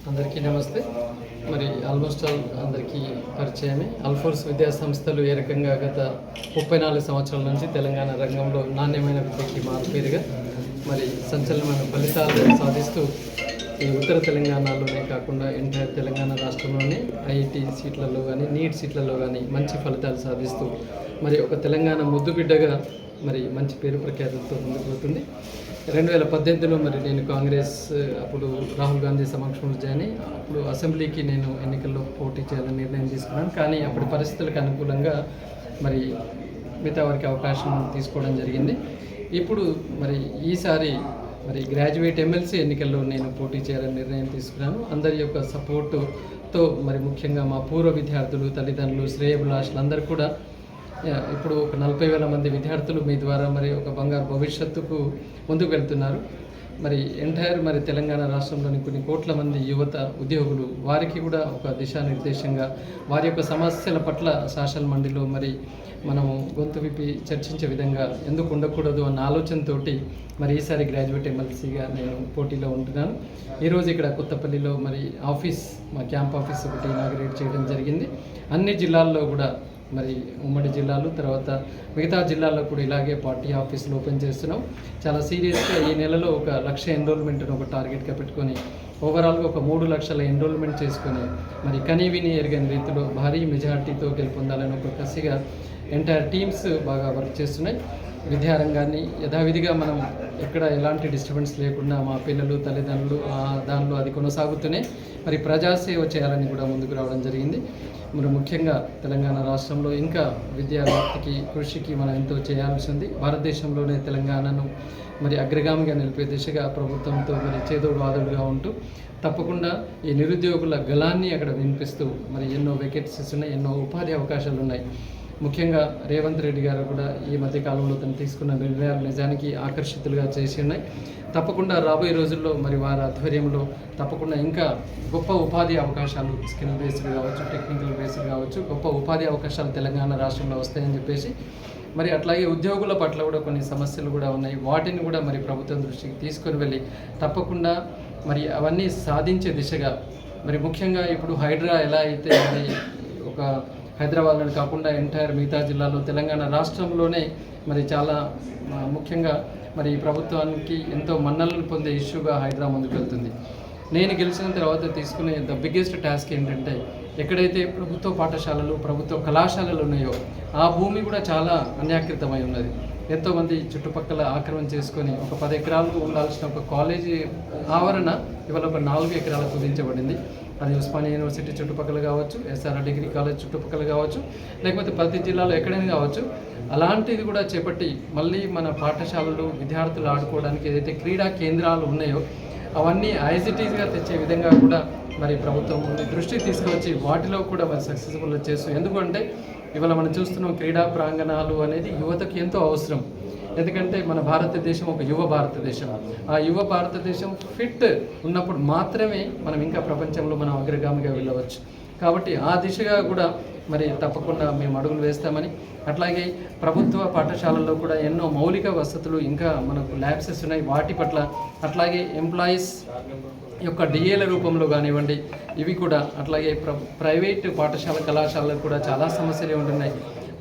అందరికీ నమస్తే. మరి ఆల్మోస్ట్ ఆల్ అందరికీ పరిచయమే. అల్ఫోర్స్ విద్యా సంస్థలు ఏ రకంగా గత 34 సంవత్సరాల నుంచి తెలంగాణ రంగంలో నాణ్యమైన విద్యకి మారుపేరుగా మరి సంచలనమైన ఫలితాలు సాధిస్తూ ఈ ఉత్తర తెలంగాణలోనే కాకుండా ఎంటైర్ తెలంగాణ రాష్ట్రంలోనే ఐఐటి సీట్లలో కానీ నీట్ సీట్లలో కానీ మంచి ఫలితాలు సాధిస్తూ మరి ఒక తెలంగాణ ముద్దుబిడ్డగా మరి మంచి పేరు ప్రఖ్యాతులతో ముందుకు పోతుంది. 2018లో మరి నేను కాంగ్రెస్ అప్పుడు రాహుల్ గాంధీ సమక్షంలో జాయిన్ అయ్యి అప్పుడు అసెంబ్లీకి నేను ఎన్నికల్లో పోటీ చేయాలని నిర్ణయం తీసుకున్నాను. కానీ అప్పటి పరిస్థితులకు అనుకూలంగా మరి మిగతా వారికి అవకాశం తీసుకోవడం జరిగింది. ఇప్పుడు మరి ఈసారి మరి గ్రాడ్యుయేట్ ఎమ్మెల్సీ ఎన్నికల్లో నేను పోటీ చేయాలని నిర్ణయం తీసుకున్నాను. అందరి యొక్క సపోర్టుతో మరి ముఖ్యంగా మా పూర్వ విద్యార్థులు, తల్లిదండ్రులు, శ్రేయోభిలాషులు అందరూ కూడా ఇప్పుడు ఒక 40,000 మంది విద్యార్థులు మీ ద్వారా మరి ఒక బంగారు భవిష్యత్తుకు ముందుకు వెళ్తున్నారు. మరి ఎంటైర్ మరి తెలంగాణ రాష్ట్రంలోని కొన్ని కోట్ల మంది యువత ఉద్యోగులు వారికి కూడా ఒక దిశానిర్దేశంగా వారి యొక్క సమస్యల పట్ల సోషల్ మండలిలో మరి మనము గొంతు విప్పి చర్చించే విధంగా ఎందుకు ఉండకూడదు అన్న ఆలోచనతోటి మరి ఈసారి గ్రాడ్యుయేట్ ఎమ్మెల్సీగా నేను పోటీలో ఉంటున్నాను. ఈరోజు ఇక్కడ కొత్తపల్లిలో మరి మా క్యాంప్ ఆఫీస్ ఒకటి ఇనాగరేట్ చేయడం జరిగింది. అన్ని జిల్లాల్లో కూడా మరి ఉమ్మడి జిల్లాలు తర్వాత మిగతా జిల్లాల్లో కూడా ఇలాగే పార్టీ ఆఫీసులు ఓపెన్ చేస్తున్నాం. చాలా సీరియస్గా ఈ నెలలో 1,00,000 ఎన్రోల్మెంట్ను ఒక టార్గెట్గా పెట్టుకొని ఓవరాల్గా 3 లక్షల ఎన్రోల్మెంట్ చేసుకొని మరి కనీవిని ఎరగని రీతిలో భారీ మెజార్టీతో గెలుపొందాలని ఒక కసిగా ఎంటైర్ టీమ్స్ బాగా వర్క్ చేస్తున్నాయి. విద్యారంగాన్ని యథావిధిగా మనం ఎక్కడ ఎలాంటి డిస్టర్బెన్స్ లేకుండా మా పిల్లలు, తల్లిదండ్రులు దానిలో అది కొనసాగుతూనే మరి ప్రజాసేవ చేయాలని కూడా ముందుకు రావడం జరిగింది. మరి ముఖ్యంగా తెలంగాణ రాష్ట్రంలో ఇంకా విద్యా వ్యాప్తికి కృషికి మనం ఎంతో చేయాల్సి ఉంది. భారతదేశంలోనే తెలంగాణను మరి అగ్రగామిగా నిలిపే దిశగా ప్రభుత్వంతో మరి చేదోడు వాదోడుగా ఉంటూ తప్పకుండా ఈ నిరుద్యోగుల గళాన్ని అక్కడ వినిపిస్తూ మరి ఎన్నో వేకెన్సీస్ ఉన్నాయి, ఎన్నో ఉపాధి అవకాశాలు ఉన్నాయి. ముఖ్యంగా రేవంత్ రెడ్డి గారు కూడా ఈ మధ్యకాలంలో తను తీసుకున్న నిర్ణయాలు నిజానికి ఆకర్షితులుగా చేసి ఉన్నాయి. తప్పకుండా రాబోయే రోజుల్లో మరి వారి ఆధ్వర్యంలో తప్పకుండా ఇంకా గొప్ప ఉపాధి అవకాశాలు స్కిల్ బేస్డ్ కావచ్చు, టెక్నికల్ బేస్డ్ కావచ్చు, గొప్ప ఉపాధి అవకాశాలు తెలంగాణ రాష్ట్రంలో వస్తాయని చెప్పేసి మరి అట్లాగే ఉద్యోగుల పట్ల కూడా కొన్ని సమస్యలు కూడా ఉన్నాయి. వాటిని కూడా మరి ప్రభుత్వం దృష్టికి తీసుకొని వెళ్ళి తప్పకుండా మరి అవన్నీ సాధించే దిశగా మరి ముఖ్యంగా ఇప్పుడు హైడ్రా ఎలా అయితే మరి ఒక హైదరాబాద్లోనే కాకుండా ఎంటైర్ మిగతా జిల్లాలో తెలంగాణ రాష్ట్రంలోనే మరి చాలా ముఖ్యంగా మరి ప్రభుత్వానికి ఎంతో మన్నలను పొందే ఇష్యూగా హైడ్రా ముందుకు వెళ్తుంది. నేను గెలిచిన తర్వాత తీసుకునే ద బిగ్గెస్ట్ టాస్క్ ఏంటంటే ఎక్కడైతే ప్రభుత్వ పాఠశాలలు, ప్రభుత్వ కళాశాలలు ఉన్నాయో ఆ భూమి కూడా చాలా అన్యాకృతమై ఉన్నది. ఎంతోమంది చుట్టుపక్కల ఆక్రమణ చేసుకొని ఒక 10 ఎకరాలు ఉండాల్సిన ఒక కాలేజీ ఆవరణ ఇవాళ ఒక 4 ఎకరాలకు కుదించబడింది. అది ఉస్మానియా యూనివర్సిటీ చుట్టుపక్కల కావచ్చు, ఎస్ఆర్ డిగ్రీ కాలేజ్ చుట్టుపక్కల కావచ్చు, లేకపోతే ప్రతి జిల్లాలో ఎక్కడైనా కావచ్చు. అలాంటిది కూడా చేపట్టి మళ్ళీ మన పాఠశాలలు విద్యార్థులు ఆడుకోవడానికి ఏదైతే క్రీడా కేంద్రాలు ఉన్నాయో అవన్నీ ఐజిటీస్గా తెచ్చే విధంగా కూడా మరి ప్రభుత్వం దృష్టికి తీసుకువచ్చి వాటిలో కూడా మరి సక్సెస్ఫుల్ చేస్తూ, ఎందుకంటే ఇవాళ మనం చూస్తున్నాం క్రీడా ప్రాంగణాలు అనేది యువతకు ఎంతో అవసరం. ఎందుకంటే మన భారతదేశం ఒక యువ భారతదేశం. ఆ యువ భారతదేశం ఫిట్ ఉన్నప్పుడు మాత్రమే మనం ఇంకా ప్రపంచంలో మనం అగ్రగామిగా వెళ్ళవచ్చు. కాబట్టి ఆ దిశగా కూడా మరి తప్పకుండా మేము అడుగులు వేస్తామని, అట్లాగే ప్రభుత్వ పాఠశాలల్లో కూడా ఎన్నో మౌలిక వసతులు ఇంకా మనకు ల్యాబ్సెస్ ఉన్నాయి వాటి పట్ల, అట్లాగే ఎంప్లాయీస్ యొక్క డిఏల రూపంలో కానివ్వండి ఇవి కూడా, అట్లాగే ప్రైవేట్ పాఠశాల కళాశాలకు కూడా చాలా సమస్యలు ఉంటున్నాయి.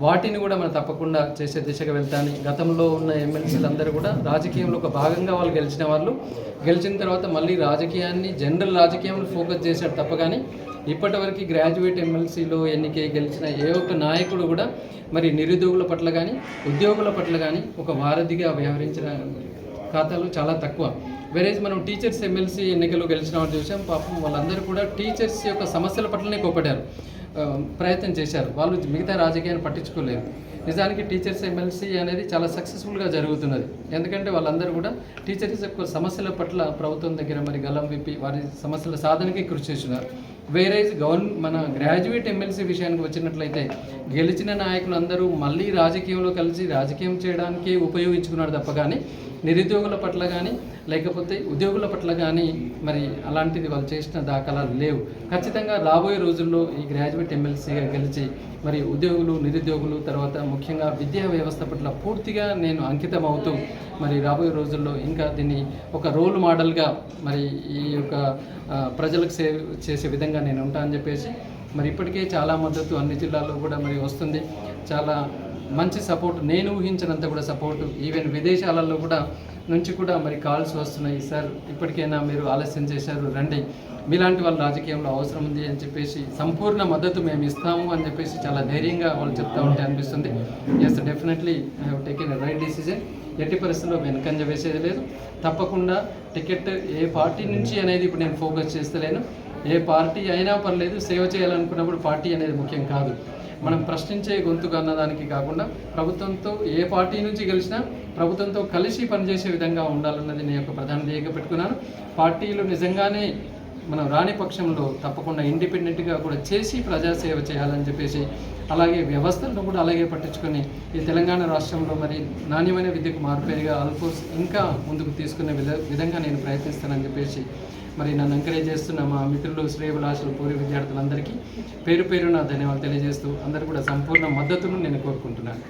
వాటిని కూడా మనం తప్పకుండా చేసే దిశగా వెళ్తాను. గతంలో ఉన్న ఎమ్మెల్సీలు అందరూ కూడా రాజకీయంలో ఒక భాగంగా వాళ్ళు గెలిచిన తర్వాత మళ్ళీ రాజకీయాన్ని జనరల్ రాజకీయంలో ఫోకస్ చేశాడు తప్ప కానీ ఇప్పటివరకు గ్రాడ్యుయేట్ ఎమ్మెల్సీలో ఎన్నికై గెలిచిన ఏ ఒక్క నాయకుడు కూడా మరి నిరుద్యోగుల పట్ల కానీ ఉద్యోగుల పట్ల కానీ ఒక వారధిగా వ్యవహరించిన ఖాతాలు చాలా తక్కువ. వేరేజ్ మనం టీచర్స్ ఎమ్మెల్సీ ఎన్నికలు గెలిచిన వాళ్ళు చూసాం. పాపం వాళ్ళందరూ కూడా టీచర్స్ యొక్క సమస్యల పట్లనే కోపడ్డారు, ప్రయత్నం చేశారు. వాళ్ళు మిగతా రాజకీయాన్ని పట్టించుకోలేదు. నిజానికి టీచర్స్ ఎమ్మెల్సీ అనేది చాలా సక్సెస్ఫుల్గా జరుగుతున్నది. ఎందుకంటే వాళ్ళందరూ కూడా టీచర్స్ యొక్క సమస్యల పట్ల ప్రభుత్వం దగ్గర మరి గలం విప్పి వారి సమస్యల సాధనకి కృషి చేస్తున్నారు. వేరేజ్ మన గ్రాడ్యుయేట్ ఎమ్మెల్సీ విషయానికి వచ్చినట్లయితే గెలిచిన నాయకులు అందరూ మళ్ళీ రాజకీయంలో కలిసి రాజకీయం చేయడానికే ఉపయోగించుకున్నారు తప్ప కానీ నిరుద్యోగుల పట్ల కానీ లేకపోతే ఉద్యోగుల పట్ల కానీ మరి అలాంటిది వాళ్ళు చేసిన దాఖలాలు లేవు. ఖచ్చితంగా రాబోయే రోజుల్లో ఈ గ్రాడ్యుయేట్ ఎమ్మెల్సీగా గెలిచి మరి ఉద్యోగులు, నిరుద్యోగులు, తర్వాత ముఖ్యంగా విద్యా వ్యవస్థ పట్ల పూర్తిగా నేను అంకితం అవుతూ మరి రాబోయే రోజుల్లో ఇంకా దీన్ని ఒక రోల్ మోడల్గా మరి ఈ యొక్క ప్రజలకు సేవ చేసే విధంగా నేను ఉంటానని చెప్పేసి మరి ఇప్పటికే చాలా మద్దతు అన్ని జిల్లాల్లో కూడా మరి వస్తుంది. చాలా మంచి సపోర్ట్, నేను ఊహించినంత కూడా సపోర్టు, ఈవెన్ విదేశాలలో కూడా నుంచి కూడా మరి కాల్స్ వస్తున్నాయి. సార్ ఇప్పటికైనా మీరు ఆలస్యం చేశారు, రండి, మీలాంటి వాళ్ళ రాజకీయంలో అవసరం ఉంది అని చెప్పేసి సంపూర్ణ మద్దతు మేము ఇస్తాము అని చెప్పేసి చాలా ధైర్యంగా వాళ్ళు చెప్తా ఉంటే అనిపిస్తుంది. Yes, definitely I have taken a right decision. ఎట్టి పరిస్థితుల్లో వెనకంజ వేసేది లేదు. తప్పకుండా టికెట్ ఏ పార్టీ నుంచి అనేది ఇప్పుడు నేను ఫోకస్ చేస్తలేను. ఏ పార్టీ అయినా పర్లేదు, సేవ చేయాలనుకున్నప్పుడు పార్టీ అనేది ముఖ్యం కాదు. మనం ప్రశ్నించే గొంతుగా అన్నదానికి కాకుండా ప్రభుత్వంతో ఏ పార్టీ నుంచి గెలిచినా ప్రభుత్వంతో కలిసి పనిచేసే విధంగా ఉండాలన్నది నేను యొక్క ప్రధాన ధ్యేయంగా పెట్టుకున్నాను. పార్టీలు నిజంగానే మనం రాని పక్షంలో తప్పకుండా ఇండిపెండెంట్గా కూడా చేసి ప్రజాసేవ చేయాలని చెప్పేసి, అలాగే వ్యవస్థలను కూడా అలాగే పట్టించుకొని ఈ తెలంగాణ రాష్ట్రంలో మరి నాణ్యమైన విద్యకు మార్పేరుగా ఆల్ఫోర్స్ ఇంకా ముందుకు తీసుకునే విధంగా నేను ప్రయత్నిస్తానని చెప్పేసి మరి నన్ను ఎంకరేజ్ చేస్తున్న మా మిత్రులు, శ్రేయభిలాషులు, పూర్వ విద్యార్థులందరికీ పేరు పేరున ధన్యవాదాలు తెలియజేస్తూ అందరూ కూడా సంపూర్ణ మద్దతును నేను కోరుకుంటున్నాను.